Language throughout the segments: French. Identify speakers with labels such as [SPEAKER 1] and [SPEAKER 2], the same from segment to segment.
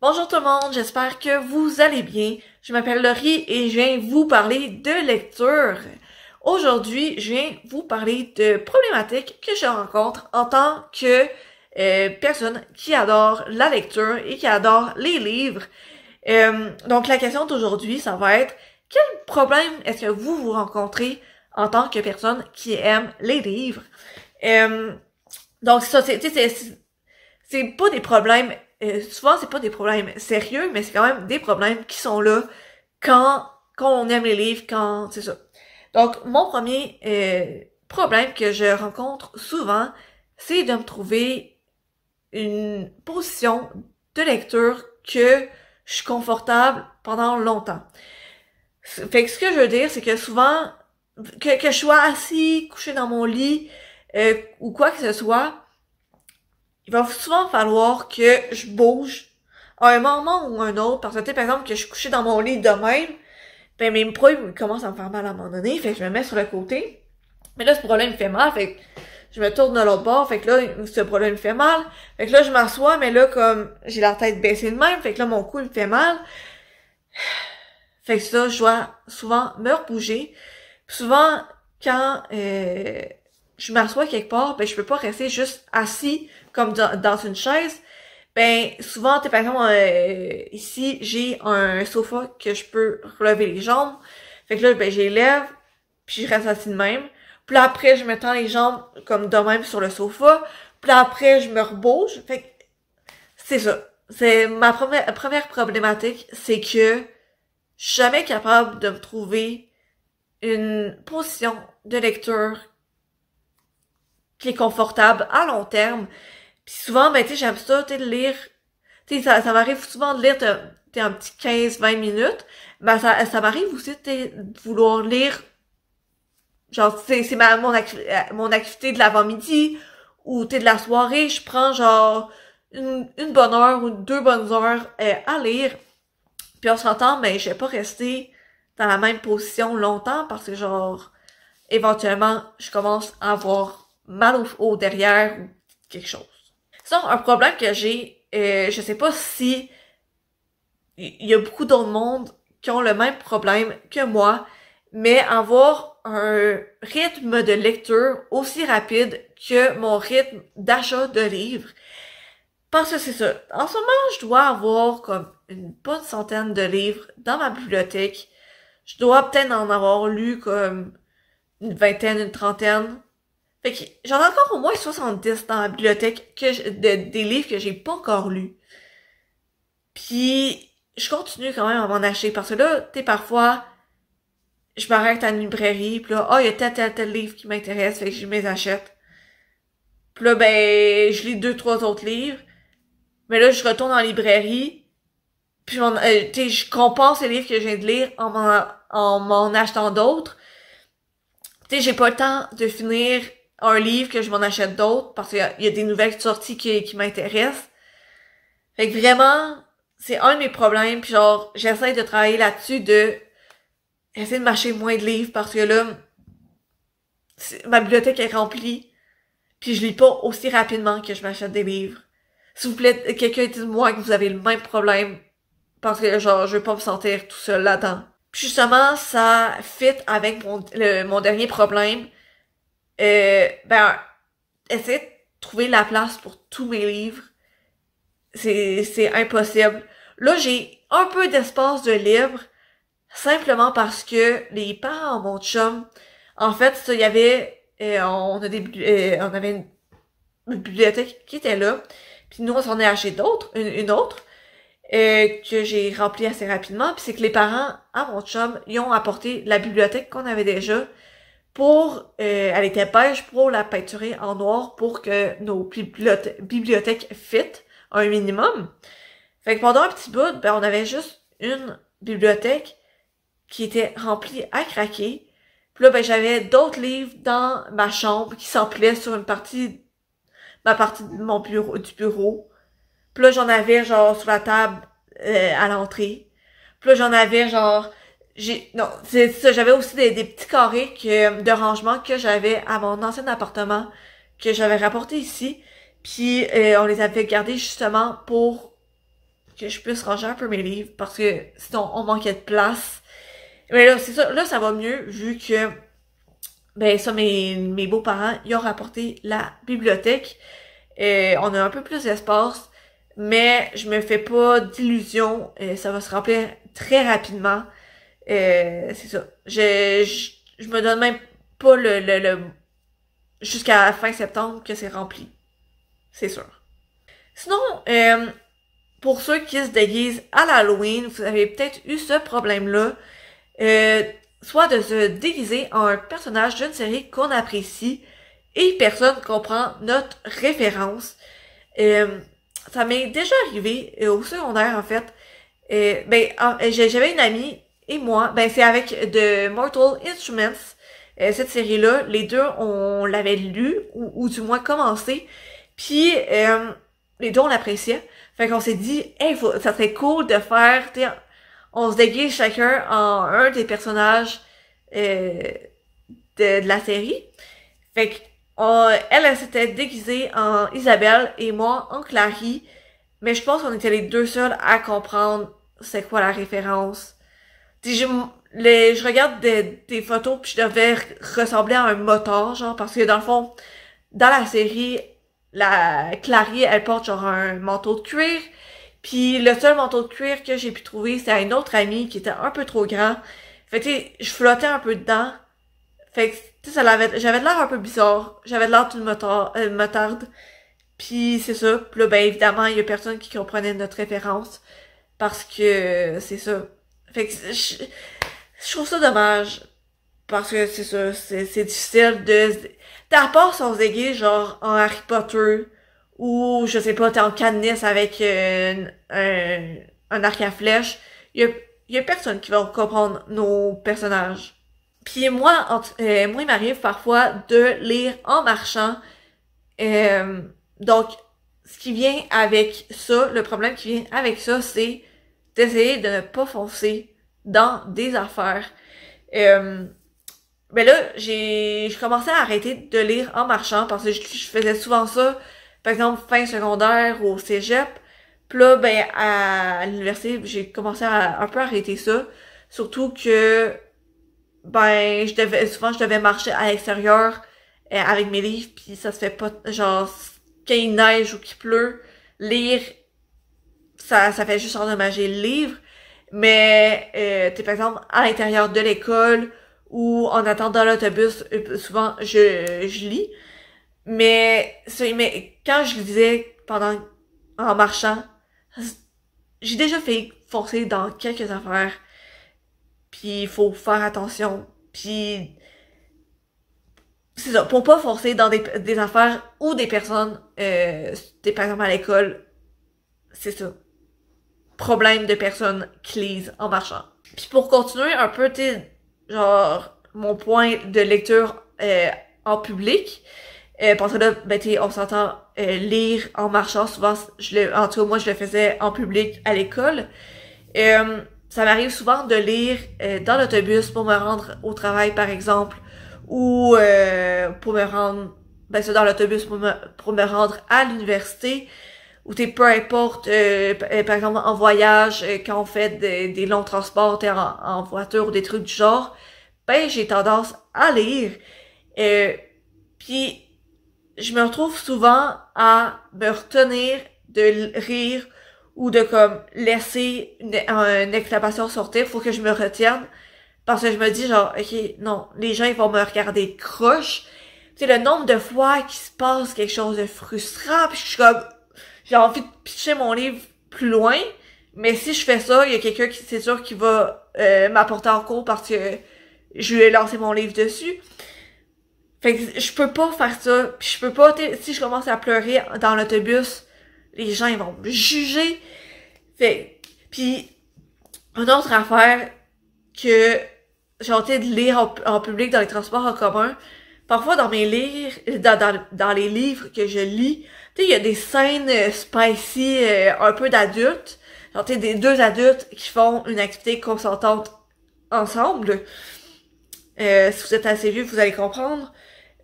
[SPEAKER 1] Bonjour tout le monde, j'espère que vous allez bien. Je m'appelle Laurie et je viens vous parler de lecture. Aujourd'hui, je viens vous parler de problématiques que je rencontre en tant que personne qui adore la lecture et qui adore les livres. Donc la question d'aujourd'hui, ça va être quel problème est-ce que vous rencontrez en tant que personne qui aime les livres? Donc ça, c'est pas des problèmes, souvent c'est pas des problèmes sérieux, mais c'est quand même des problèmes qui sont là quand on aime les livres, c'est ça. Donc, mon premier problème que je rencontre souvent, c'est de me trouver une position de lecture que je suis confortable pendant longtemps. Fait que ce que je veux dire, c'est que souvent, que je sois assis, couché dans mon lit, ou quoi que ce soit, il va souvent falloir que je bouge à un moment ou un autre, parce que, tu sais, par exemple, que je suis couchée dans mon lit de même, ben, mes bras, ils commencent à me faire mal à un moment donné, fait que je me mets sur le côté. Mais là, ce problème me fait mal, fait que je me tourne de l'autre bord, fait que là, ce problème me fait mal. Fait que là, je m'assois, mais là, comme, j'ai la tête baissée de même, fait que là, mon cou, il me fait mal. Fait que ça, je dois souvent me rebouger. Puis souvent, quand je m'assois quelque part, ben je peux pas rester juste assis comme dans une chaise. Ben souvent, par exemple, ici, j'ai un sofa que je peux relever les jambes. Fait que là, ben je les lève, puis je reste assis de même. Puis là, après, je me tends les jambes comme de même sur le sofa. Puis là, après, je me rebouge. Fait que c'est ça. C'est ma première problématique, c'est que je suis jamais capable de me trouver une position de lecture qui est confortable à long terme. Puis souvent, ben, tu sais, j'aime ça, tu sais, de lire. Tu sais, ça m'arrive souvent de lire, t'es un petit 15-20 minutes. Ben, ça m'arrive aussi, de vouloir lire, genre, c'est mon activité de l'avant-midi, ou de la soirée, je prends, genre, une bonne heure ou 2 bonnes heures à lire. Puis on s'entend, mais je vais pas rester dans la même position longtemps parce que genre, éventuellement, je commence à avoir mal au derrière ou quelque chose. Sinon, un problème que j'ai, je sais pas si il y a beaucoup d'autres mondes qui ont le même problème que moi, mais avoir un rythme de lecture aussi rapide que mon rythme d'achat de livres. Parce que c'est ça. En ce moment, je dois avoir comme une bonne centaine de livres dans ma bibliothèque. Je dois peut-être en avoir lu comme une vingtaine, une trentaine. Fait que j'en ai encore au moins 70 dans ma bibliothèque des livres que j'ai pas encore lus. Puis je continue quand même à m'en acheter parce que là, tu sais, parfois, je m'arrête à une librairie, puis là, il y a tel livre qui m'intéresse, fait que je les achète. Puis là, ben, je lis 2, 3 autres livres. Mais là, je retourne en librairie, puis je compense les livres que je viens de lire en m'en achetant d'autres. Tu sais, j'ai pas le temps de finir un livre que je m'en achète d'autres parce qu'il y a des nouvelles sorties qui m'intéressent. Fait que vraiment, c'est un de mes problèmes, puis genre, j'essaie de travailler là-dessus essayer de m'acheter moins de livres parce que là, ma bibliothèque est remplie, puis je lis pas aussi rapidement que je m'achète des livres. S'il vous plaît, quelqu'un dites-moi que vous avez le même problème parce que genre je veux pas me sentir tout seul là-dedans. Puis justement, ça fit avec mon dernier problème. Ben, essayer de trouver la place pour tous mes livres. C'est impossible. Là, j'ai un peu d'espace de libre, simplement parce que les parents, mon chum, en fait, ça, il y avait, on avait une bibliothèque qui était là. Puis nous, on s'en est acheté une autre, que j'ai remplie assez rapidement. Puis c'est que les parents, à mon chum, ils ont apporté la bibliothèque qu'on avait déjà elle était beige pour la peinturer en noir pour que nos bibliothèques fit un minimum. Fait que pendant un petit bout, ben, on avait juste une bibliothèque qui était remplie à craquer. Puis là, ben, j'avais d'autres livres dans ma chambre qui s'empilaient sur ma partie de mon bureau. Puis là, j'en avais genre sur la table à l'entrée. Puis là, j'en avais genre non, c'est ça, j'avais aussi des petits carrés de rangement que j'avais à mon ancien appartement que j'avais rapporté ici. Puis on les avait gardés justement pour que je puisse ranger un peu mes livres parce que sinon on manquait de place. Mais là, c'est ça, là ça va mieux vu que ben ça, mes beaux-parents, ils ont rapporté la bibliothèque. On a un peu plus d'espace, mais je me fais pas d'illusions. Ça va se remplir très rapidement. C'est ça. Je me donne même pas le jusqu'à la fin septembre que c'est rempli. C'est sûr. Sinon, pour ceux qui se déguisent à l'Halloween, vous avez peut-être eu ce problème-là. Soit de se déguiser en un personnage d'une série qu'on apprécie et personne comprend notre référence. Ça m'est déjà arrivé au secondaire en fait. J'avais une amie et moi, c'est avec The Mortal Instruments. Cette série-là, les deux, on l'avait lu ou du moins commencé. Puis les deux on l'appréciait. Fait qu'on s'est dit, hey, ça serait cool de faire, on se déguise chacun en un des personnages de la série. Fait que elle s'était déguisée en Isabelle et moi en Clary. Mais je pense qu'on était les deux seuls à comprendre c'est quoi la référence. Je regarde des photos puis je devais ressembler à un motard, genre, parce que dans le fond, dans la série, la Clary, elle porte genre un manteau de cuir. Puis le seul manteau de cuir que j'ai pu trouver, c'est à une autre amie qui était un peu trop grand. Fait que je flottais un peu dedans. Fait que j'avais de l'air un peu bizarre. J'avais de l'air d'une motarde. Puis c'est ça. Puis là, ben évidemment, il y a personne qui comprenait notre référence. Parce que c'est ça. Fait que je trouve ça dommage. Parce que c'est ça. C'est difficile de... À part si on se déguise genre en Harry Potter... Ou, je sais pas, t'es en Katniss avec un arc à flèche. Il y a personne qui va comprendre nos personnages. Puis moi, il m'arrive parfois de lire en marchant. Donc, ce qui vient avec ça, le problème qui vient avec ça, c'est d'essayer de ne pas foncer dans des affaires. Mais là, j'ai commencé à arrêter de lire en marchant parce que je faisais souvent ça. Par exemple, fin secondaire au cégep. Puis là, à l'université, j'ai commencé à un peu arrêter ça. Surtout que, souvent, je devais marcher à l'extérieur avec mes livres, puis ça se fait pas, genre, quand il neige ou qu'il pleut, lire, ça fait juste endommager le livre. Mais, t'es par exemple, à l'intérieur de l'école ou en attendant l'autobus, souvent, je lis. Mais quand je lisais en marchant, j'ai déjà fait forcer dans quelques affaires. Puis il faut faire attention. Puis c'est ça, pour pas forcer dans des affaires ou des personnes, par exemple à l'école, c'est ça. Problème de personnes qui lisent en marchant. Puis pour continuer un peu, genre, mon point de lecture en public, parce que là, on s'entend lire en marchant, souvent, en tout cas, moi, je le faisais en public à l'école. Ça m'arrive souvent de lire dans l'autobus pour me rendre au travail, par exemple, ou pour me rendre, c'est dans l'autobus pour me rendre à l'université, ou peu importe, par exemple, en voyage, quand on fait des longs transports, en voiture ou des trucs du genre, j'ai tendance à lire. Puis je me retrouve souvent à me retenir de rire ou de comme laisser une exclamation sortir, faut que je me retienne parce que je me dis genre ok non, les gens ils vont me regarder croche. Tu sais, le nombre de fois qu'il se passe quelque chose de frustrant, puis je suis comme j'ai envie de pitcher mon livre plus loin, mais si je fais ça, il y a quelqu'un qui c'est sûr qui va m'apporter en cours parce que je lui ai lancé mon livre dessus. Fait que je peux pas faire ça, puis je peux pas, si je commence à pleurer dans l'autobus, les gens ils vont me juger. Fait, puis une autre affaire que j'ai hâte de lire en public dans les transports en commun, parfois dans mes livres, dans les livres que je lis, tu sais, il y a des scènes spicy un peu d'adultes, genre tu sais, des deux adultes qui font une activité consentante ensemble. Si vous êtes assez vieux, vous allez comprendre.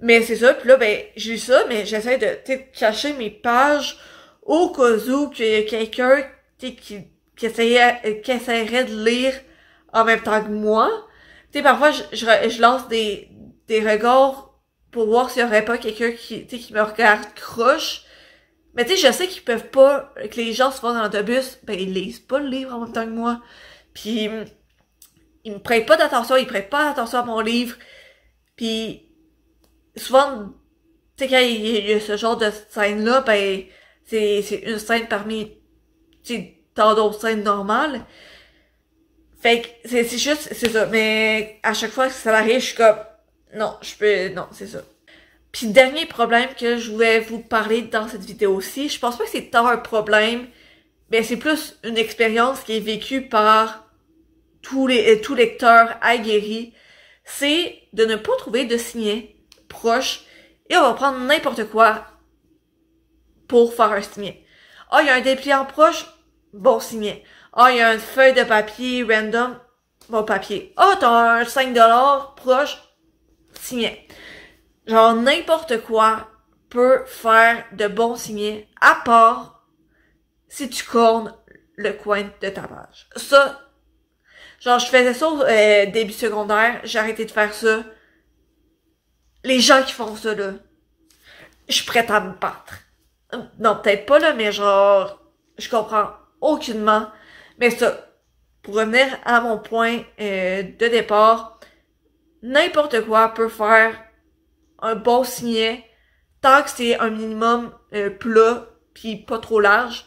[SPEAKER 1] Mais c'est ça, puis là, j'ai lu ça, mais j'essaie de cacher mes pages au cas où qu'il y a quelqu'un tu sais, qui essaierait de lire en même temps que moi. Tu sais, parfois, je lance des regards pour voir s'il y aurait pas quelqu'un qui, tu sais, qui me regarde croche. Mais tu sais, je sais qu'ils peuvent pas, que les gens souvent dans l'autobus, ben, ils lisent pas le livre en même temps que moi. Puis, ils me prêtent pas d'attention, ils prêtent pas attention à mon livre. Puis, souvent, tu sais, quand il y a ce genre de scène-là, ben, c'est une scène parmi, tu sais, tant d'autres scènes normales. Fait que, c'est juste, c'est ça. Mais, à chaque fois que ça arrive, je suis comme, non, non, c'est ça. Puis, dernier problème que je voulais vous parler dans cette vidéo-ci, je pense pas que c'est tant un problème, mais c'est plus une expérience qui est vécue par tout lecteur aguerri, c'est de ne pas trouver de signet proche et on va prendre n'importe quoi pour faire un signet. Ah, il y a un dépliant proche, bon signet. Ah, il y a une feuille de papier random, bon papier. Ah, t'as un 5$ proche, signet. Genre, n'importe quoi peut faire de bons signets, à part si tu cornes le coin de ta page. Ça, genre, je faisais ça au début secondaire, j'ai arrêté de faire ça. Les gens qui font ça, là, je suis prête à me battre. Non, peut-être pas, là, mais genre, je comprends aucunement. Mais ça, pour revenir à mon point de départ, n'importe quoi peut faire un bon signet, tant que c'est un minimum plat, puis pas trop large.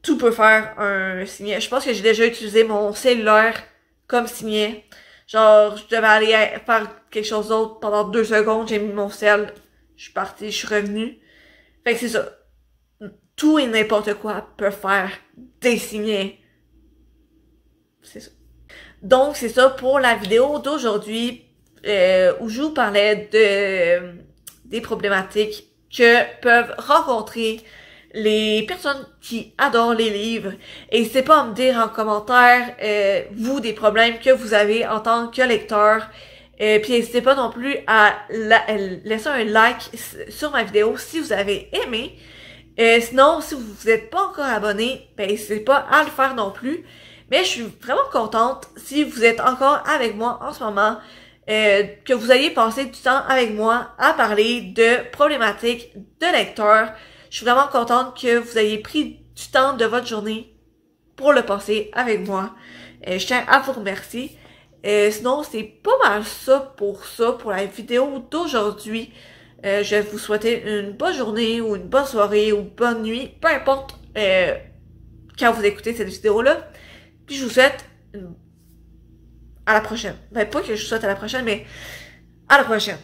[SPEAKER 1] Tout peut faire un signet. Je pense que j'ai déjà utilisé mon cellulaire comme signet. Genre, je devais aller faire quelque chose d'autre pendant 2 secondes, j'ai mis mon sel, je suis partie, je suis revenue. Fait que c'est ça. Tout et n'importe quoi peut faire des signets. C'est ça. Donc, c'est ça pour la vidéo d'aujourd'hui, où je vous parlais des problématiques que peuvent rencontrer les personnes qui adorent les livres. Et n'hésitez pas à me dire en commentaire, vous, des problèmes que vous avez en tant que lecteur. Puis n'hésitez pas non plus à laisser un like sur ma vidéo si vous avez aimé. Sinon, si vous n'êtes pas encore abonné, ben n'hésitez pas à le faire non plus. Mais je suis vraiment contente si vous êtes encore avec moi en ce moment, que vous ayez passé du temps avec moi à parler de problématiques de lecteurs. Je suis vraiment contente que vous ayez pris du temps de votre journée pour le passer avec moi. Je tiens à vous remercier. Sinon, c'est pas mal ça, pour la vidéo d'aujourd'hui. Je vais vous souhaiter une bonne journée ou une bonne soirée ou une bonne nuit, peu importe quand vous écoutez cette vidéo-là. Puis je vous souhaite à la prochaine. Ben, pas que je vous souhaite à la prochaine, mais à la prochaine.